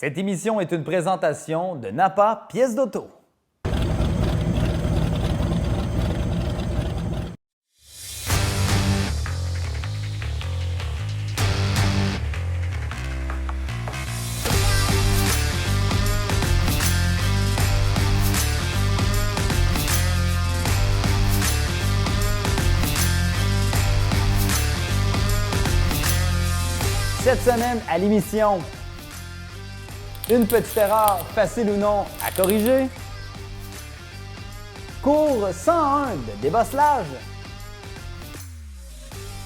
Cette émission est une présentation de Napa Pièces d'auto. Cette semaine à l'émission, une petite erreur, facile ou non, à corriger. Cours 101 de débosselage.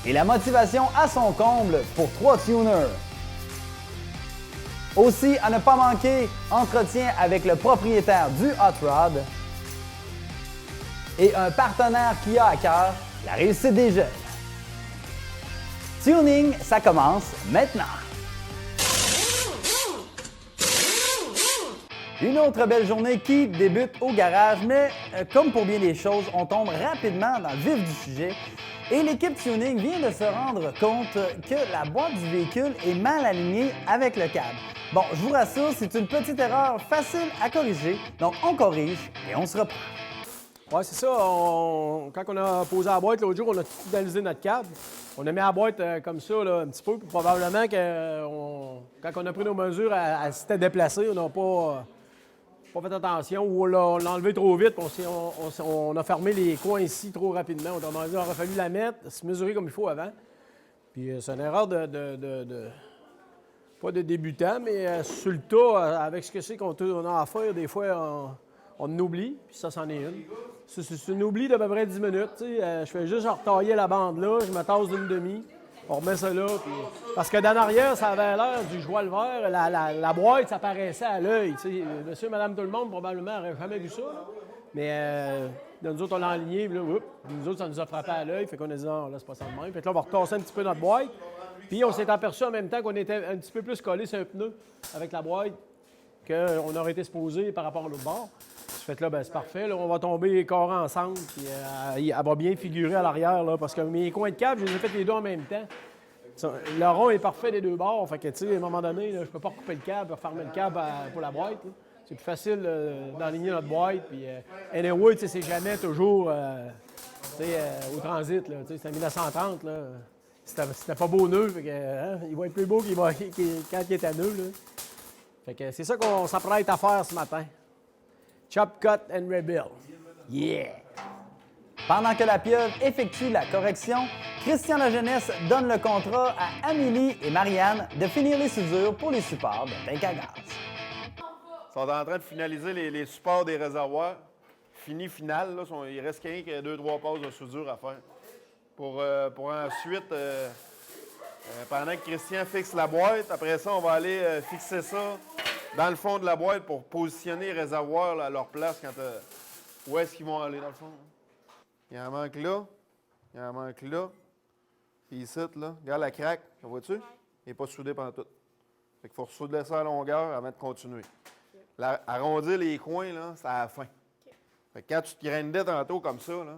Et la motivation à son comble pour 3 tuners. Aussi, à ne pas manquer, entretien avec le propriétaire du Hot Rod et un partenaire qui a à cœur la réussite des jeunes. Tuning, ça commence maintenant. Une autre belle journée qui débute au garage, mais comme pour bien des choses, on tombe rapidement dans le vif du sujet et l'équipe Tuning vient de se rendre compte que la boîte du véhicule est mal alignée avec le câble. Bon, je vous rassure, c'est une petite erreur facile à corriger, donc on corrige et on se reprend. Oui, c'est ça. Quand on a posé la boîte l'autre jour, on a tout analysé notre câble. On a mis la boîte comme ça, là, un petit peu, puis probablement que quand on a pris nos mesures, elle s'était déplacée. On n'a pas fait attention ou on l'a enlevé trop vite. On a fermé les coins ici trop rapidement. On a dit qu'il aurait fallu la mettre, se mesurer comme il faut avant. Puis c'est une erreur pas de débutant, mais sur le tas, avec ce que c'est qu'on a à faire, des fois, on oublie, puis ça, c'en est une. C'est un oubli d'à peu près 10 minutes. Je fais juste retailler la bande là, je me tasse d'une demi, on remet ça là. Puis... Parce que d'en arrière, ça avait l'air du joie le vert, la boîte, ça paraissait à l'œil. Monsieur, madame, tout le monde, probablement, n'aurait jamais vu ça. Là. Mais nous autres, on l'a aligné, puis là, nous autres, ça nous a frappé à l'œil, fait qu'on a dit, non, là, c'est pas ça de même. Fait que là, on va retasser un petit peu notre boîte. Puis on s'est aperçu en même temps qu'on était un petit peu plus collé sur un pneu avec la boîte qu'on aurait été supposé par rapport à l'autre bord. Fait que là, ben, c'est parfait. Là, on va tomber corps ensemble. Puis, elle va bien figurer à l'arrière. Là, parce que mes coins de câble, je les ai fait les deux en même temps. Le rond est parfait des deux bords. Fait que, tu sais, à un moment donné, là, je ne peux pas couper le câble, refermer le câble pour la boîte. Là. C'est plus facile d'enligner notre boîte. Puis, anyway, tu sais, c'est jamais toujours au transit. Là, c'est 1930. Là. C'était pas beau nœud. Fait que, il va être plus beau quand il est à nœud. Là. Fait que c'est ça qu'on s'apprête à faire ce matin. Chop, cut and rebuild. Yeah! Pendant que la pieuvre effectue la correction, Christian Lajeunesse donne le contrat à Amélie et Marianne de finir les soudures pour les supports de tank à gaz. Ils sont en train de finaliser les supports des réservoirs. Final, là, il reste qu'un qui a 2-3 passes de soudure à faire. Pour ensuite, pendant que Christian fixe la boîte, après ça, on va aller fixer ça dans le fond de la boîte pour positionner les réservoirs là, à leur place où est-ce qu'ils vont aller dans le fond. Il en manque là. Il en manque là. Puis ici, là. Regarde la craque. La vois-tu? Il n'est pas soudé pendant tout. Fait qu'il faut ressouder ça à longueur avant de continuer. Arrondir les coins, là, c'est à la fin. Fait que quand tu te grindais tantôt comme ça, là,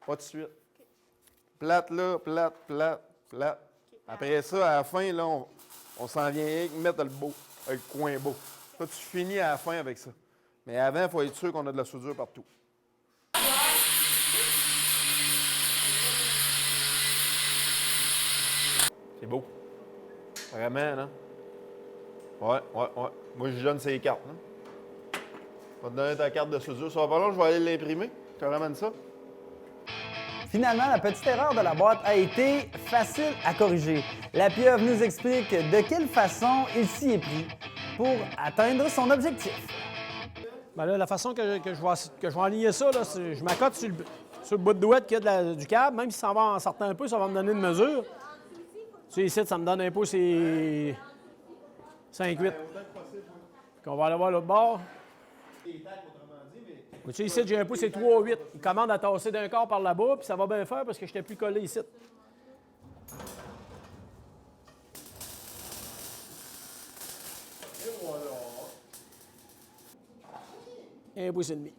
pas de suite. Plate là, plate. Après ça, à la fin, là, on s'en vient mettre le beau. Le coin beau. Toi, tu finis à la fin avec ça. Mais avant, il faut être sûr qu'on a de la soudure partout. C'est beau. Vraiment, non? Ouais. Moi, je donne ces cartes. Hein? Je vais te donner ta carte de soudure. Ça va pas long, je vais aller l'imprimer. Je te ramène ça. Finalement, la petite erreur de la boîte a été facile à corriger. La pieuvre nous explique de quelle façon il s'y est pris pour atteindre son objectif. Bien là, la façon que je vais aligner ça, là, je m'accote sur le bout de douette qu'il y a du câble. Même si ça va en sortant un peu, ça va me donner une mesure. Tu sais, ici, ça me donne un peu, c'est 5,8. On va aller voir l'autre bord. Tu sais, ici, j'ai un peu, c'est 3,8. Il commande à tasser d'un quart par là-bas, puis ça va bien faire parce que je n'étais plus collé ici. Et un pouce et demi.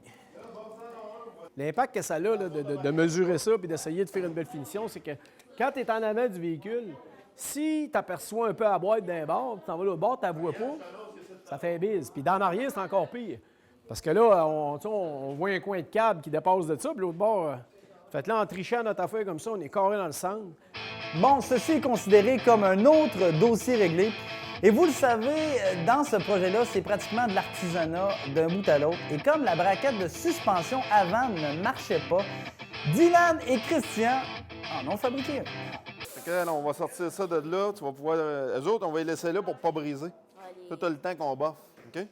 L'impact que ça a là, de mesurer ça et d'essayer de faire une belle finition, c'est que quand tu es en avant du véhicule, si tu aperçois un peu la boîte d'un bord, tu t'en vas l'autre bord, tu ne la vois pas, Ça fait bise. Puis dans arrière, c'est encore pire. Parce que là, on voit un coin de câble qui dépasse de ça, puis l'autre bord, fait là, en trichant notre affaire comme ça, on est carré dans le centre. Bon, ceci est considéré comme un autre dossier réglé. Et vous le savez, dans ce projet-là, c'est pratiquement de l'artisanat d'un bout à l'autre. Et comme la braquette de suspension avant ne marchait pas, Dylan et Christian en ont fabriqué un. Fait que là, on va sortir ça de là. Tu vas pouvoir. Eux autres, on va les laisser là pour ne pas briser. Tout le temps qu'on baffe. OK?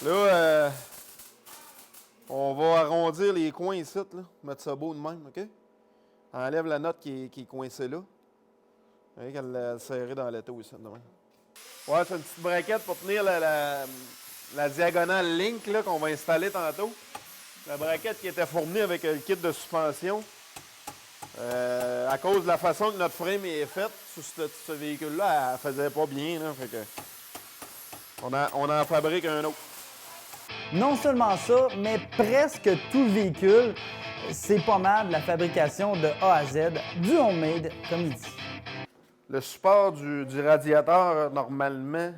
Là, on va arrondir les coins ici, là. Mettre ça beau de même, OK? Enlève la note qui est coincée là. Vous voyez qu'elle l'a serrée dans l'étau ici, de même. Ouais, c'est une petite braquette pour tenir la diagonale Link là, qu'on va installer tantôt. La braquette qui était fournie avec le kit de suspension. À cause de la façon que notre frame est faite sur ce véhicule-là, elle faisait pas bien. Là, fait que on en fabrique un autre. Non seulement ça, mais presque tout le véhicule, c'est pas mal de la fabrication de A à Z, du homemade, comme il dit. Le support du radiateur, normalement,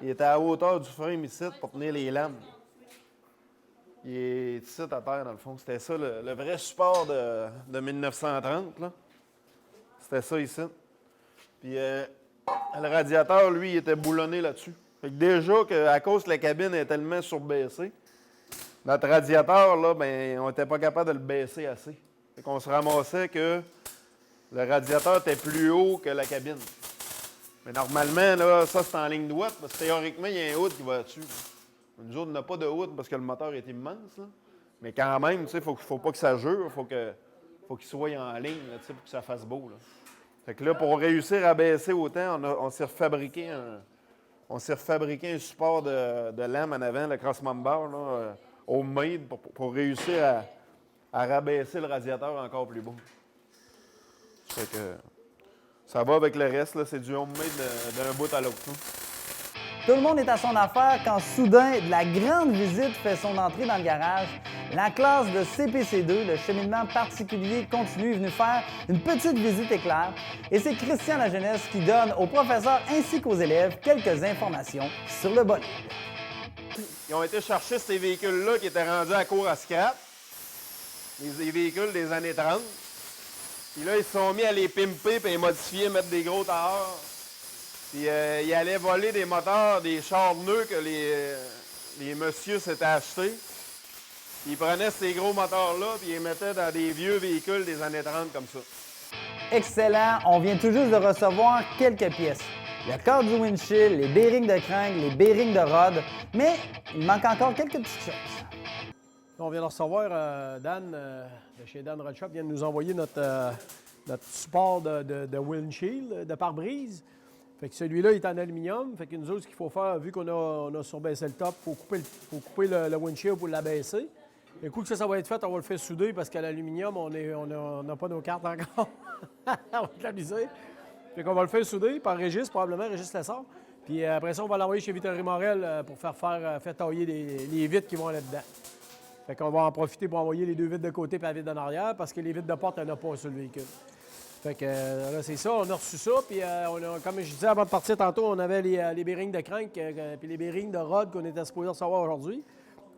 il était à hauteur du frame ici pour tenir les lames. Il est ici à terre, dans le fond. C'était ça, le vrai support de 1930. Là. C'était ça ici. Puis le radiateur, lui, il était boulonné là-dessus. Fait que déjà, à cause que la cabine est tellement surbaissée, notre radiateur, là, ben, on n'était pas capable de le baisser assez. Fait qu'on se ramassait que le radiateur était plus haut que la cabine. Mais normalement, là, ça, c'est en ligne droite, parce que théoriquement, il y a un hood qui va dessus. Nous autres, on n'a pas de hood parce que le moteur est immense. Là. Mais quand même, il ne faut pas que ça jure, il faut qu'il soit en ligne là, pour que ça fasse beau. Là. Fait que là, pour réussir à baisser autant, on s'est refabriqué un support de lame en avant, le cross-member, là, homemade, pour réussir à rabaisser le radiateur encore plus beau. Fait que ça va avec le reste, là, c'est du homemade d'un bout à l'autre. Tout le monde est à son affaire quand soudain, la grande visite fait son entrée dans le garage. La classe de CPC2, le cheminement particulier continu, est venue faire une petite visite éclair. Et c'est Christian Lajeunesse qui donne aux professeurs ainsi qu'aux élèves quelques informations sur le bolide. Ils ont été chercher ces véhicules-là qui étaient rendus à cour à scrap, les véhicules des années 30. Puis là, ils se sont mis à les pimper et les modifier, mettre des gros tailleurs. Puis ils allaient voler des moteurs, des chars pneus que les messieurs s'étaient achetés. Puis ils prenaient ces gros moteurs-là puis ils les mettaient dans des vieux véhicules des années 30 comme ça. Excellent! On vient tout juste de recevoir quelques pièces. Le cadre du windshield, les bearings de crank, les bearings de rod, mais il manque encore quelques petites choses. On vient de recevoir Dan, de chez Dan Rod Shop, vient de nous envoyer notre support de windshield, de pare-brise. Fait que celui-là est en aluminium. Fait que nous autres, ce qu'il faut faire, vu qu'on a surbaissé le top, il faut couper le windshield pour l'abaisser. Et coup que ça va être fait, on va le faire souder parce qu'à l'aluminium, on n'a pas nos cartes encore. On va l'amuser. Fait qu'on va le faire souder par Régis, probablement, Régis Lessard. Puis après ça, on va l'envoyer chez Vitterie Morel pour faire tailler les vitres qui vont là-dedans. Fait qu'on va en profiter pour envoyer les deux vitres de côté et la vitre d'en arrière parce que les vitres de porte, il n'y en a pas sur le véhicule. Fait que là, c'est ça, on a reçu ça. Puis comme je disais avant de partir tantôt, on avait les bearings de crank puis les bearings de rod qu'on était supposé recevoir aujourd'hui.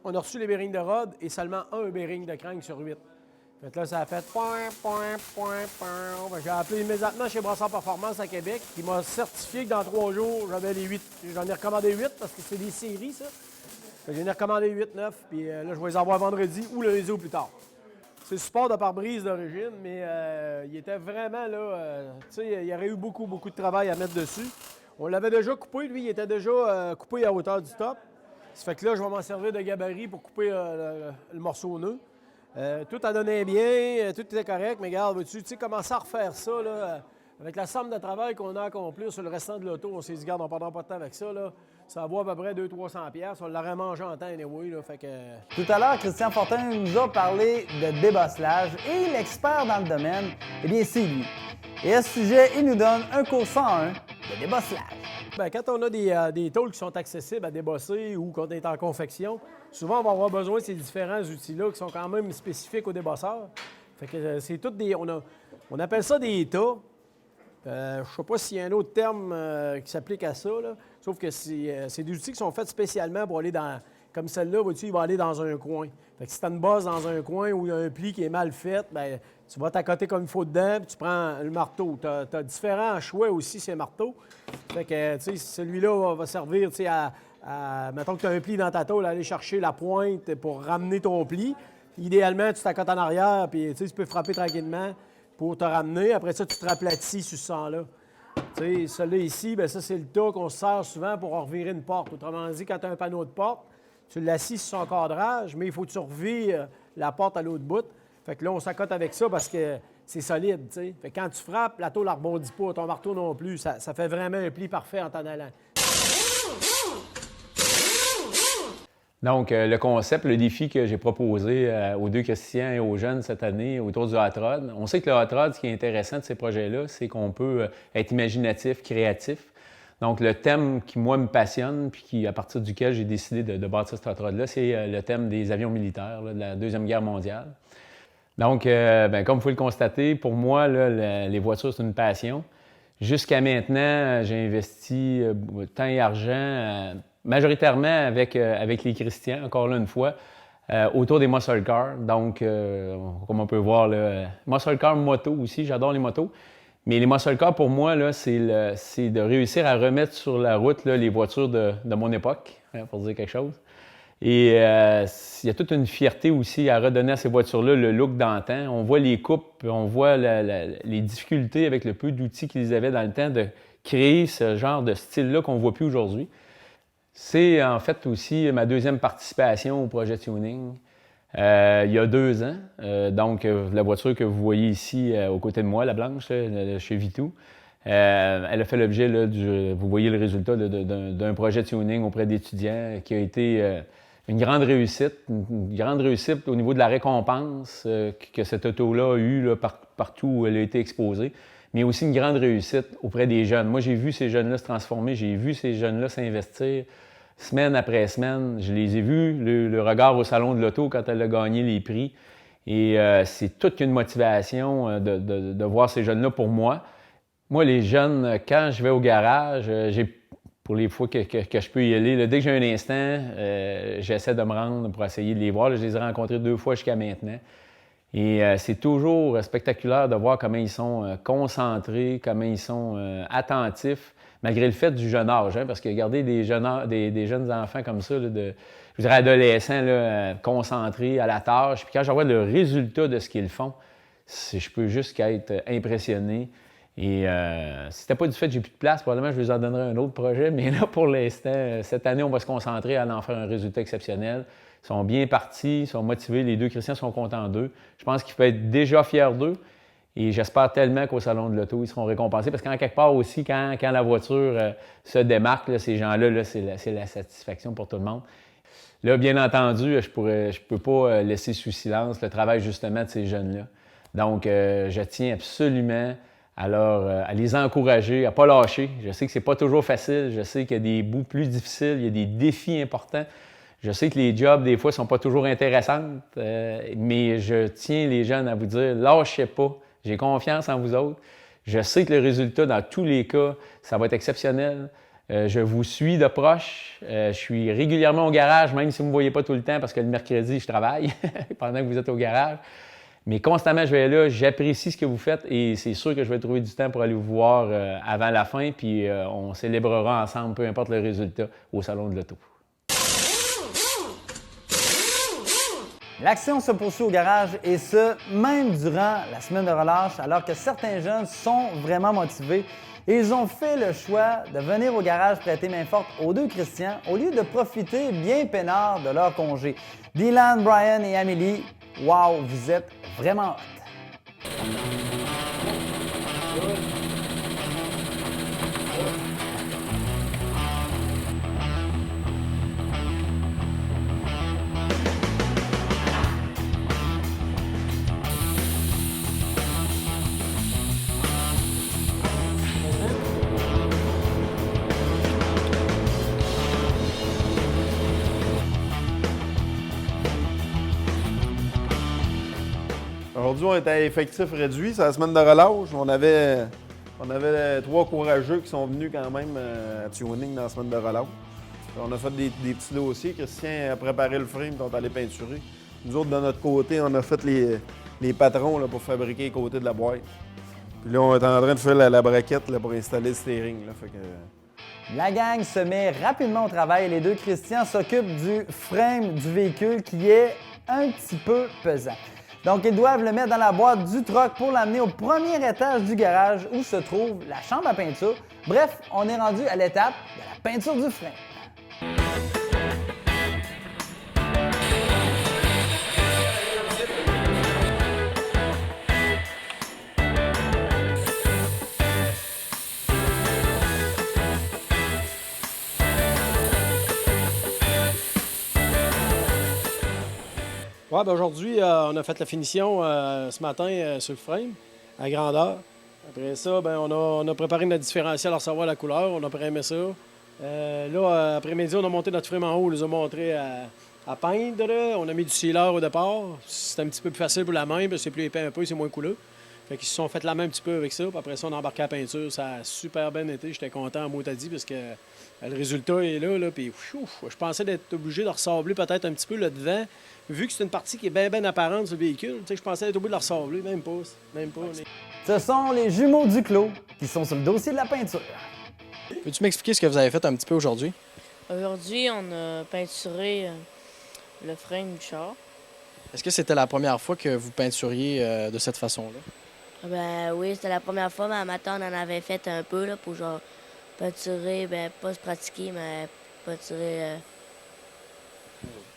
On a reçu les bearings de rod et seulement un bearing de crank sur 8. Fait que là, ça a fait J'ai appelé immédiatement chez Brassard Performance à Québec qui m'a certifié que dans 3 jours, j'avais les 8. J'en ai recommandé 8 parce que c'est des séries, ça. Fait que j'en ai recommandé 8, 9, puis là, je vais les avoir vendredi ou lundi au plus tard. C'est le support de pare-brise d'origine, mais il était vraiment là, tu sais, il y aurait eu beaucoup de travail à mettre dessus. On l'avait déjà coupé, lui, il était déjà coupé à hauteur du top. Ça fait que là, je vais m'en servir de gabarit pour couper le morceau nœud. Tout a donné bien, tout était correct, mais regarde, tu sais, commencer à refaire ça, là, avec la somme de travail qu'on a accompli sur le restant de l'auto, on s'est dit, regarde, on ne perdra pas de temps avec ça, là. Ça vaut à peu près 200-300$. On l'aurait mangé en temps, anyway, là, fait que... Tout à l'heure, Christian Fortin nous a parlé de débosselage et l'expert dans le domaine, eh bien, c'est lui. Et à ce sujet, il nous donne un cours 101 de débosselage. Bien, quand on a des tôles qui sont accessibles à débosser ou qu'on est en confection, souvent, on va avoir besoin de ces différents outils-là qui sont quand même spécifiques aux débosseurs. Fait que c'est toutes des... On appelle ça des tas. Je ne sais pas s'il y a un autre terme qui s'applique à ça, là. Sauf que c'est des outils qui sont faits spécialement pour aller dans... Comme celle-là, vois-tu, il va aller dans un coin. Fait que si tu as une bosse dans un coin où il y a un pli qui est mal fait, bien, tu vas t'accoter comme il faut dedans, puis tu prends le marteau. Tu as différents choix aussi, ces marteaux. Fait que, tu sais, celui-là va servir, tu sais, mettons que tu as un pli dans ta tôle, aller chercher la pointe pour ramener ton pli. Idéalement, tu t'accotes en arrière, puis tu peux frapper tranquillement pour te ramener. Après ça, tu te raplatis sur ce sens-là. Tu sais, celui-là ici, bien, ça, c'est le tas qu'on se sert souvent pour revirer une porte. Autrement dit, quand tu as un panneau de porte, tu l'assis sur son cadrage, mais il faut que tu revires la porte à l'autre bout. Fait que là, on s'accote avec ça parce que c'est solide, tu sais. Fait que quand tu frappes, la tôle ne rebondit pas, ton marteau non plus. Ça fait vraiment un pli parfait en t'en allant. Donc, le concept, le défi que j'ai proposé aux deux Christians et aux jeunes cette année autour du hot rod, on sait que le hot rod, ce qui est intéressant de ces projets-là, c'est qu'on peut être imaginatif, créatif. Donc, le thème qui, moi, me passionne, puis à partir duquel j'ai décidé de bâtir ce hot rod-là, c'est le thème des avions militaires là, de la Deuxième Guerre mondiale. Donc, comme vous pouvez le constater, pour moi, là, les voitures, c'est une passion. Jusqu'à maintenant, j'ai investi temps et argent, majoritairement avec les Christians, encore là une fois, autour des muscle cars. Donc, comme on peut voir, là, muscle car moto aussi, j'adore les motos. Mais les muscle cars, pour moi, là, c'est de réussir à remettre sur la route là, les voitures de mon époque, hein, pour dire quelque chose. Et il y a toute une fierté aussi à redonner à ces voitures-là le look d'antan. On voit les coupes, on voit les difficultés avec le peu d'outils qu'ils avaient dans le temps de créer ce genre de style-là qu'on ne voit plus aujourd'hui. C'est en fait aussi ma deuxième participation au projet Tuning. Il y a 2 ans, donc la voiture que vous voyez ici aux côtés de moi, la blanche, là, chez Vitou, elle a fait l'objet, vous voyez le résultat d'un projet tuning auprès d'étudiants qui a été une grande réussite au niveau de la récompense que cette auto-là a eue là, partout où elle a été exposée, mais aussi une grande réussite auprès des jeunes. Moi, j'ai vu ces jeunes-là se transformer, j'ai vu ces jeunes-là s'investir. Semaine après semaine, je les ai vus, le regard au salon de l'auto quand elle a gagné les prix. Et c'est toute une motivation de voir ces jeunes-là pour moi. Moi, les jeunes, quand je vais au garage, pour les fois que je peux y aller, là, dès que j'ai un instant, j'essaie de me rendre pour essayer de les voir. Là, je les ai rencontrés 2 fois jusqu'à maintenant. Et c'est toujours spectaculaire de voir comment ils sont concentrés, comment ils sont attentifs, malgré le fait du jeune âge. Hein, parce que regardez des jeunes enfants comme ça, là, je dirais adolescents, là, concentrés à la tâche. Puis quand je vois le résultat de ce qu'ils font, je peux juste qu'être impressionné. Et si c'était pas du fait que j'ai plus de place, probablement je vous en donnerais un autre projet. Mais là, pour l'instant, cette année, on va se concentrer à en faire un résultat exceptionnel. Ils sont bien partis, ils sont motivés. Les 2 Christians sont contents d'eux. Je pense qu'ils peuvent être déjà fiers d'eux. Et j'espère tellement qu'au Salon de l'Auto, ils seront récompensés. Parce qu'en quelque part aussi, quand la voiture se démarque, là, ces gens-là, là, c'est la satisfaction pour tout le monde. Là, bien entendu, je peux pas laisser sous silence le travail justement de ces jeunes-là. Donc, je tiens absolument à les encourager, à ne pas lâcher. Je sais que c'est pas toujours facile. Je sais qu'il y a des bouts plus difficiles, il y a des défis importants. Je sais que les jobs, des fois, ne sont pas toujours intéressants, mais je tiens les jeunes à vous dire, lâchez pas. J'ai confiance en vous autres. Je sais que le résultat, dans tous les cas, ça va être exceptionnel. Je vous suis de proche. Je suis régulièrement au garage, même si vous ne me voyez pas tout le temps, parce que le mercredi, je travaille pendant que vous êtes au garage. Mais constamment, je vais là, j'apprécie ce que vous faites et c'est sûr que je vais trouver du temps pour aller vous voir avant la fin, puis on célébrera ensemble, peu importe le résultat, au Salon de l'Auto. L'action se poursuit au garage et ce, même durant la semaine de relâche, alors que certains jeunes sont vraiment motivés. Et ils ont fait le choix de venir au garage prêter main forte aux 2 Christians au lieu de profiter bien peinard de leur congé. Dylan, Brian et Amélie, wow, vous êtes vraiment hot! Aujourd'hui, on était à effectif réduit, c'est la semaine de relâche. On avait On avait 3 courageux qui sont venus quand même à tuning dans la semaine de relâche. On a fait des petits dossiers. Christian a préparé le frame, on est allé peinturer. Nous autres, de notre côté, on a fait les patrons là, pour fabriquer les côtés de la boîte. Puis là, on est en train de faire la braquette là, pour installer le steering. Là, fait que... La gang se met rapidement au travail et les deux Christians s'occupent du frame du véhicule qui est un petit peu pesant. Donc, ils doivent le mettre dans la boîte du truck pour l'amener au premier étage du garage où se trouve la chambre à peinture. Bref, on est rendu à l'étape de la peinture du frame. Ouais, ben aujourd'hui, on a fait la finition ce matin sur le frame, à grandeur. Après ça, ben, on a préparé notre différentiel à recevoir la couleur, on a primé ça. Là, après-midi, on a monté notre frame en haut, on les a montrés à peindre. On a mis du sealer au départ. C'est un petit peu plus facile pour la main, parce que c'est plus épais un peu, c'est moins couleux. Fait qu'ils se sont fait la main un petit peu avec ça. Puis après ça, on a embarqué à la peinture. Ça a super bien été. J'étais content en mot t'as dit parce que le résultat est là. Puis je pensais d'être obligé de ressabler peut-être un petit peu le devant. Vu que c'est une partie qui est bien apparente sur le véhicule, je pensais être obligé de le ressabler. Même pas. Ce sont les jumeaux Duclos qui sont sur le dossier de la peinture. Peux-tu m'expliquer ce que vous avez fait un petit peu aujourd'hui? Aujourd'hui, on a peinturé le frame du char. Est-ce que c'était la première fois que vous peinturiez de cette façon-là? Ben oui, c'était la première fois, mais à matin, on en avait fait un peu là, pour genre peinturer, pas se pratiquer, mais peinturer.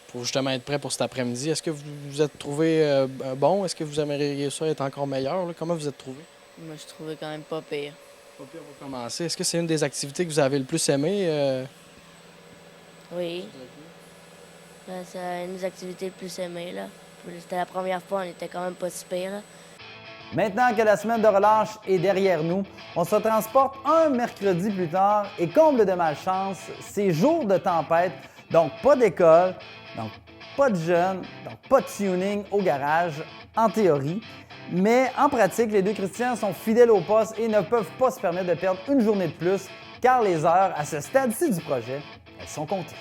Pour justement être prêt pour cet après-midi. Est-ce que vous vous êtes trouvé bon? Est-ce que vous aimeriez ça être encore meilleur? Là? Comment vous êtes trouvé? Moi, je trouvais quand même pas pire. Pas pire pour commencer. Est-ce que c'est une des activités que vous avez le plus aimé? Oui. Ben, c'est une des activités les plus aimées, là. C'était la première fois, on était quand même pas si pire, là. Maintenant que la semaine de relâche est derrière nous, on se transporte un mercredi plus tard et comble de malchance, c'est jour de tempête, donc pas d'école, donc pas de jeunes, donc pas de tuning au garage, en théorie. Mais en pratique, les deux Christians sont fidèles au poste et ne peuvent pas se permettre de perdre une journée de plus, car les heures à ce stade-ci du projet, elles sont comptées.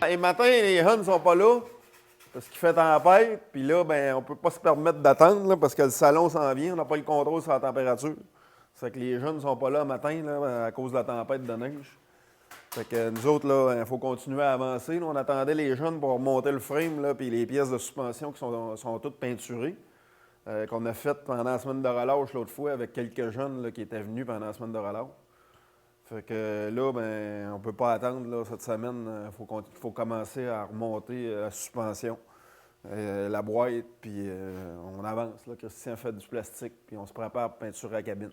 Les matins, les Huns ne sont pas là parce qu'il fait tempête. Puis là, ben, on ne peut pas se permettre d'attendre là, parce que le salon s'en vient. On n'a pas le contrôle sur la température. Ça fait que les jeunes ne sont pas là le matin là, à cause de la tempête de neige. Fait que nous autres, là, il faut continuer à avancer. Là, on attendait les jeunes pour monter le frame là, puis les pièces de suspension qui sont toutes peinturées. Qu'on a faites pendant la semaine de relâche l'autre fois avec quelques jeunes là, qui étaient venus pendant la semaine de relâche. Fait que là, ben, on peut pas attendre là, cette semaine. Il faut commencer à remonter la suspension, la boîte, puis on avance. Là. Christian fait du plastique, puis on se prépare pour peinturer la cabine.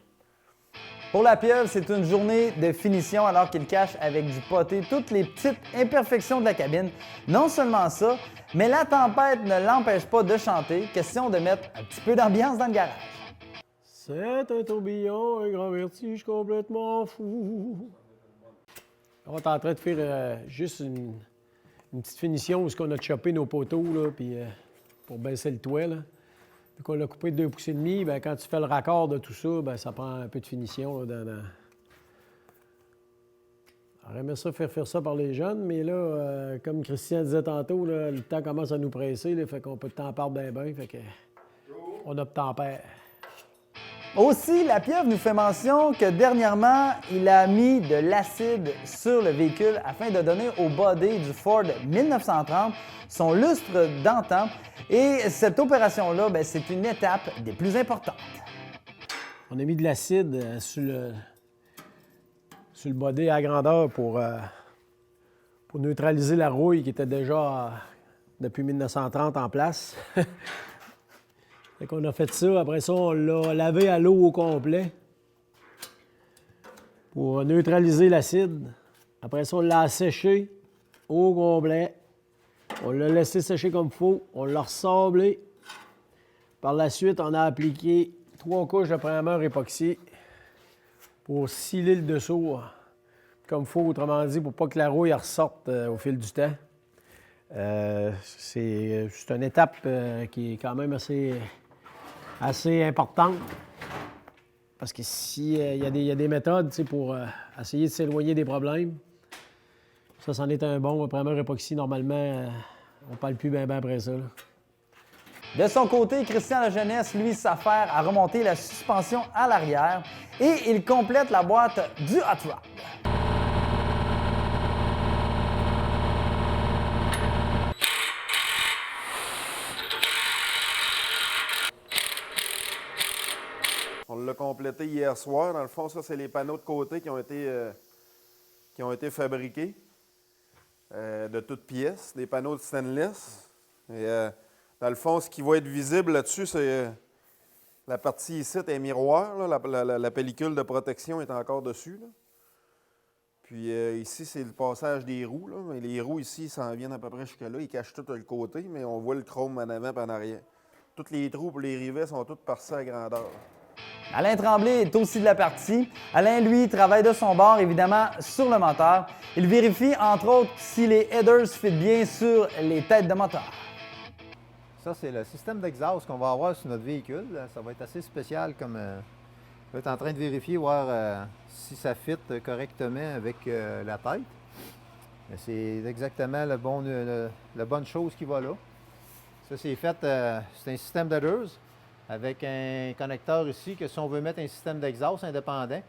Pour la pieuvre, c'est une journée de finition alors qu'il cache avec du poté toutes les petites imperfections de la cabine. Non seulement ça, mais la tempête ne l'empêche pas de chanter. Question de mettre un petit peu d'ambiance dans le garage. C'est un tourbillon, un grand vertige complètement fou. On est en train de faire juste une petite finition où on a chopé nos poteaux là, puis, pour baisser le toit. Là. Puis qu'on l'a coupé de 2,5 pouces, ben, quand tu fais le raccord de tout ça, ben, ça prend un peu de finition. Là, On aimerait ça faire ça par les jeunes, mais là, comme Christian disait tantôt, là, le temps commence à nous presser, là, fait qu'on peut temps perdre bien, fait que on obtempère. Aussi, la pieuvre nous fait mention que dernièrement, il a mis de l'acide sur le véhicule afin de donner au body du Ford 1930 son lustre d'antan. Et cette opération-là, ben, c'est une étape des plus importantes. On a mis de l'acide sur le body à grandeur pour neutraliser la rouille qui était déjà depuis 1930 en place. Fait qu'on a fait ça. Après ça, on l'a lavé à l'eau au complet pour neutraliser l'acide. Après ça, on l'a asséché au complet. On l'a laissé sécher comme il faut. On l'a ressablé. Par la suite, on a appliqué 3 couches de primer époxy pour sciller le dessous comme il faut, autrement dit, pour pas que la rouille ressorte au fil du temps. C'est une étape qui est quand même assez importante. Parce que s'il y a des méthodes pour essayer de s'éloigner des problèmes, ça, c'en est un bon. Primer époxy, normalement, on parle plus bien après ça. Là. De son côté, Christian Lajeunesse, lui, s'affaire à remonter la suspension à l'arrière et il complète la boîte du Hot Rod. On l'a complété hier soir. Dans le fond, ça, c'est les panneaux de côté qui ont été fabriqués de toutes pièces, des panneaux de stainless. Et, dans le fond, ce qui va être visible là-dessus, c'est la partie ici est miroir. Là, la pellicule de protection est encore dessus. Là. Puis ici, c'est le passage des roues. Là. Mais les roues ici, s'en viennent à peu près jusque-là. Ils cachent tout le côté, mais on voit le chrome en avant et en arrière. Tous les trous pour les rivets sont tous partis à grandeur. Alain Tremblay est aussi de la partie. Alain, lui, travaille de son bord, évidemment, sur le moteur. Il vérifie, entre autres, si les headers fit bien sur les têtes de moteur. Ça, c'est le système d'exhaust qu'on va avoir sur notre véhicule. Ça va être assez spécial comme... on va être en train de vérifier, voir si ça fit correctement avec la tête. C'est exactement la bonne chose qui va là. Ça, c'est fait... c'est un système d'headers avec un connecteur ici que si on veut mettre un système d'exhaust indépendant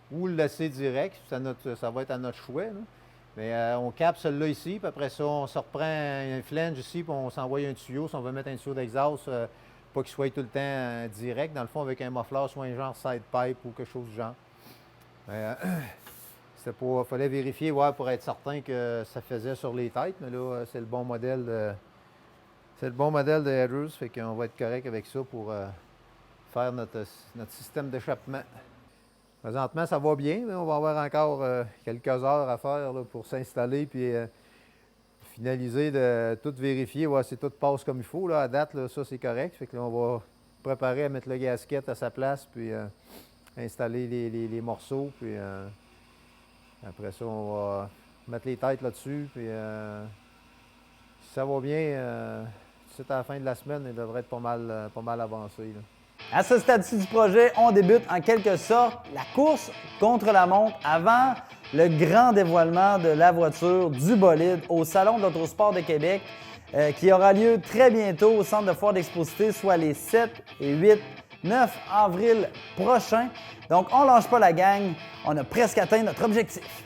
ou le laisser direct, ça va être à notre choix. Là. Mais on capte celui-là ici, puis après ça, on se reprend un flange ici, puis on s'envoie un tuyau. Si on veut mettre un tuyau d'exhaust, pas qu'il soit tout le temps direct, dans le fond, avec un muffler, soit un genre side pipe ou quelque chose du genre. Il fallait vérifier pour être certain que ça faisait sur les têtes, mais là, c'est le bon modèle de headers, fait qu'on va être correct avec ça pour faire notre système d'échappement. Présentement, ça va bien, mais on va avoir encore quelques heures à faire là, pour s'installer puis finaliser de tout vérifier, voir si tout passe comme il faut. Là. À date, là, ça c'est correct. Fait que là, on va préparer à mettre le gasket à sa place puis installer les morceaux. Puis après ça, on va mettre les têtes là-dessus. Puis si ça va bien, c'est à la fin de la semaine, il devrait être pas mal avancé. Là. À ce stade-ci du projet, on débute en quelque sorte la course contre la montre avant le grand dévoilement de la voiture du bolide au Salon de l'Autosport de Québec qui aura lieu très bientôt au Centre de foire d'Exposité, soit les 7 et 8, 9 avril prochains. Donc, on ne lâche pas la gang, on a presque atteint notre objectif.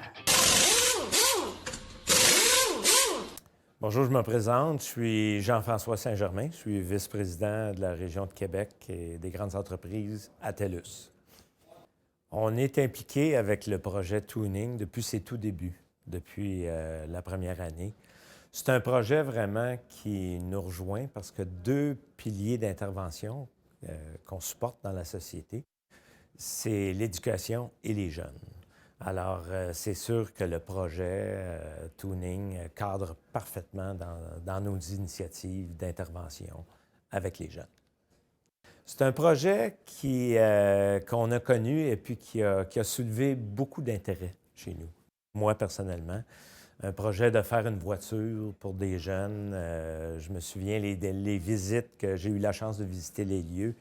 Bonjour, je me présente. Je suis Jean-François Saint-Germain. Je suis vice-président de la région de Québec et des grandes entreprises à TELUS. On est impliqué avec le projet Tuning depuis ses tout débuts, depuis la première année. C'est un projet vraiment qui nous rejoint parce que deux piliers d'intervention qu'on supporte dans la société, c'est l'éducation et les jeunes. Alors, c'est sûr que le projet Tuning cadre parfaitement dans nos initiatives d'intervention avec les jeunes. C'est un projet qu'on a connu et puis qui a soulevé beaucoup d'intérêt chez nous. Moi, personnellement, un projet de faire une voiture pour des jeunes. Je me souviens les visites que j'ai eu la chance de visiter les lieux.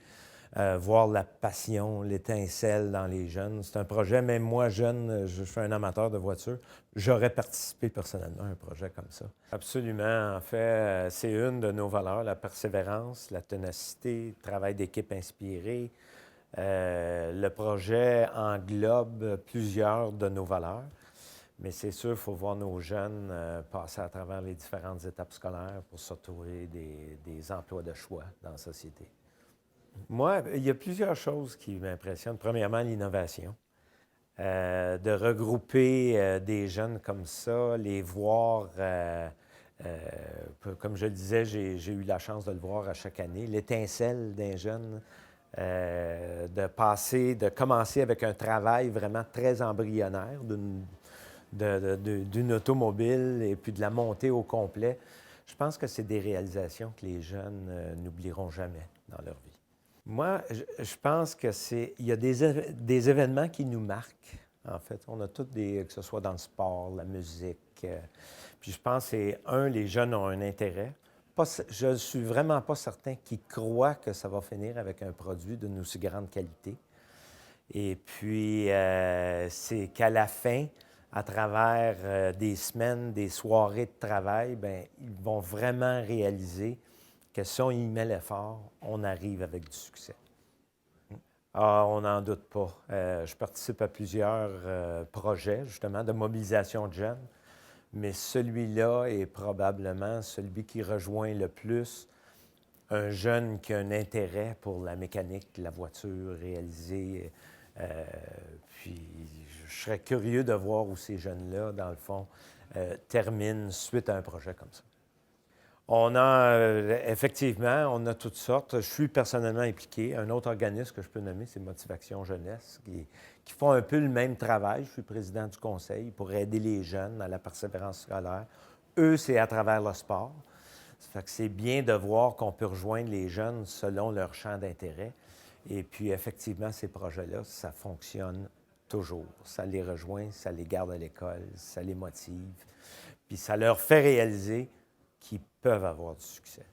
Voir la passion, l'étincelle dans les jeunes. C'est un projet, même moi, jeune, je suis un amateur de voitures, j'aurais participé personnellement à un projet comme ça. Absolument. En fait, c'est une de nos valeurs, la persévérance, la ténacité, le travail d'équipe inspiré. Le projet englobe plusieurs de nos valeurs, mais c'est sûr, il faut voir nos jeunes passer à travers les différentes étapes scolaires pour se retrouver des emplois de choix dans la société. Moi, il y a plusieurs choses qui m'impressionnent. Premièrement, l'innovation. De regrouper des jeunes comme ça, les voir, comme je le disais, j'ai eu la chance de le voir à chaque année, l'étincelle d'un jeune, de commencer avec un travail vraiment très embryonnaire d'une automobile et puis de la monter au complet. Je pense que c'est des réalisations que les jeunes n'oublieront jamais dans leur vie. Moi, je pense qu'il y a des événements qui nous marquent, en fait. On a tous que ce soit dans le sport, la musique. Puis je pense que les jeunes ont un intérêt. Je ne suis vraiment pas certain qu'ils croient que ça va finir avec un produit d'une aussi grande qualité. Et puis, c'est qu'à la fin, à travers des semaines, des soirées de travail, bien, ils vont vraiment réaliser que si on y met l'effort, on arrive avec du succès. Ah, on n'en doute pas. Je participe à plusieurs projets, justement, de mobilisation de jeunes, mais celui-là est probablement celui qui rejoint le plus un jeune qui a un intérêt pour la mécanique, la voiture, réaliser. Puis, je serais curieux de voir où ces jeunes-là, dans le fond, terminent suite à un projet comme ça. On a, effectivement, on a toutes sortes. Je suis personnellement impliqué. Un autre organisme que je peux nommer, c'est Motivation Jeunesse, qui font un peu le même travail. Je suis président du conseil pour aider les jeunes à la persévérance scolaire. Eux, c'est à travers le sport. Ça fait que c'est bien de voir qu'on peut rejoindre les jeunes selon leur champ d'intérêt. Et puis, effectivement, ces projets-là, ça fonctionne toujours. Ça les rejoint, ça les garde à l'école, ça les motive. Puis, ça leur fait réaliser qu'ils peuvent avoir du succès.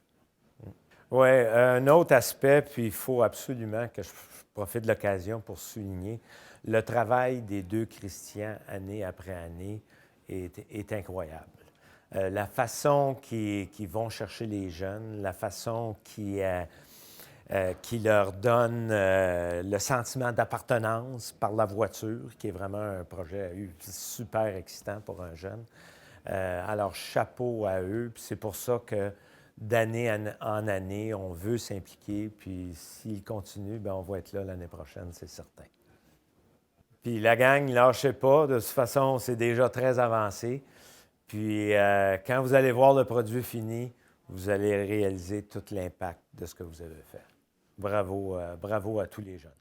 Oui, un autre aspect, puis il faut absolument que je profite de l'occasion pour souligner, le travail des deux Christians, année après année, est incroyable. La façon qu'ils vont chercher les jeunes, la façon qui leur donne le sentiment d'appartenance par la voiture, qui est vraiment un projet super excitant pour un jeune. Alors, chapeau à eux. Puis c'est pour ça que d'année en année, on veut s'impliquer. Puis s'ils continuent, bien, on va être là l'année prochaine, c'est certain. Puis la gang, lâchez pas. De toute façon, c'est déjà très avancé. Puis quand vous allez voir le produit fini, vous allez réaliser tout l'impact de ce que vous avez fait. Bravo, bravo à tous les jeunes.